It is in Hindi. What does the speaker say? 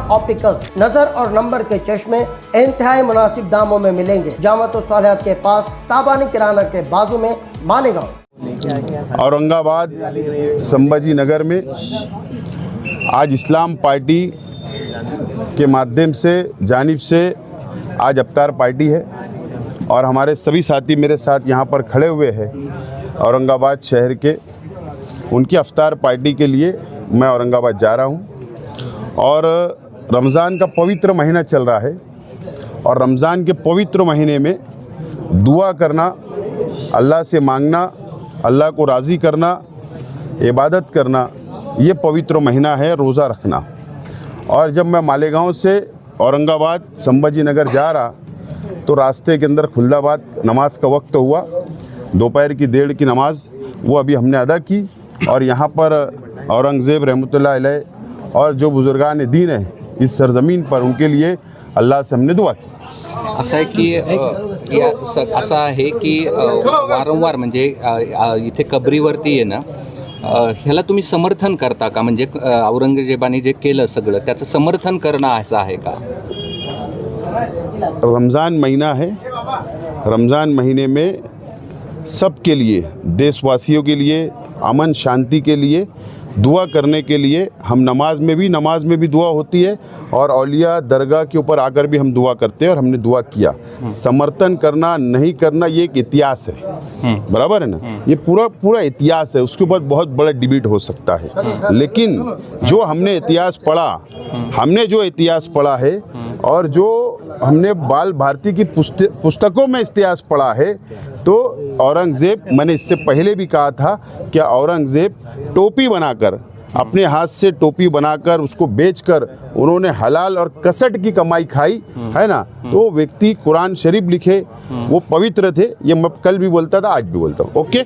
ऑप्टिकल्स। नजर और नंबर के चश्मे इंतहाई मुनासिब दामों में मिलेंगे। जामत सालिहात के पास, ताबानी किराना के बाजू में, मालेगांव। औरंगाबाद संभाजी नगर में आज इस्लाम पार्टी के माध्यम से जानिब से आज अफ्तार पार्टी है और हमारे सभी साथी मेरे साथ यहाँ पर खड़े हुए हैं औरंगाबाद शहर के। उनकी अफ्तार पार्टी के लिए मैं औरंगाबाद जा रहा हूँ और रमज़ान का पवित्र महीना चल रहा है और रमज़ान के पवित्र महीने में दुआ करना, अल्लाह से मांगना, अल्लाह को राज़ी करना, इबादत करना, ये पवित्र महीना है, रोज़ा रखना। और जब मैं मालेगांव से औरंगाबाद संभाजी नगर जा रहा तो रास्ते के अंदर खुल्दाबाद नमाज का वक्त हुआ, दोपहर की 1:30 की नमाज, वो अभी हमने अदा की। और यहाँ पर औरंगज़ेब रहमतुल्लाह अलैह और जो बुज़ुर्गान दीन है इस सरज़मीन पर, उनके लिए अल्लाह से हमने दुआ की। असं आहे की असं आहे की वारंवार म्हणजे इथे कबरीवरती आहे ना, ह्याला तुम्ही समर्थन करता का? म्हणजे औरंगजेबाने जे केलं सगळं त्याचं समर्थन करणं असं आहे का? रमज़ान महीना है, रमज़ान महीने में सबके लिए, देशवासियों के लिए, अमन शांति के लिए दुआ करने के लिए हम नमाज में भी दुआ होती है और औलिया दरगाह के ऊपर आकर भी हम दुआ करते हैं और हमने दुआ किया। समर्थन करना नहीं करना ये एक इतिहास है, बराबर है ना, ये पूरा इतिहास है, उसके ऊपर बहुत बड़ा डिबेट हो सकता है। लेकिन जो हमने इतिहास पढ़ा है और जो हमने बाल भारती की पुस्तकों में इतिहास पढ़ा है, तो औरंगज़ेब, मैंने इससे पहले भी कहा था कि औरंगज़ेब टोपी बनाकर, अपने हाथ से टोपी बनाकर उसको बेचकर उन्होंने हलाल और कसट की कमाई खाई है ना। तो व्यक्ति कुरान शरीफ लिखे, वो पवित्र थे, ये मैं कल भी बोलता था, आज भी बोलता हूँ। ओके।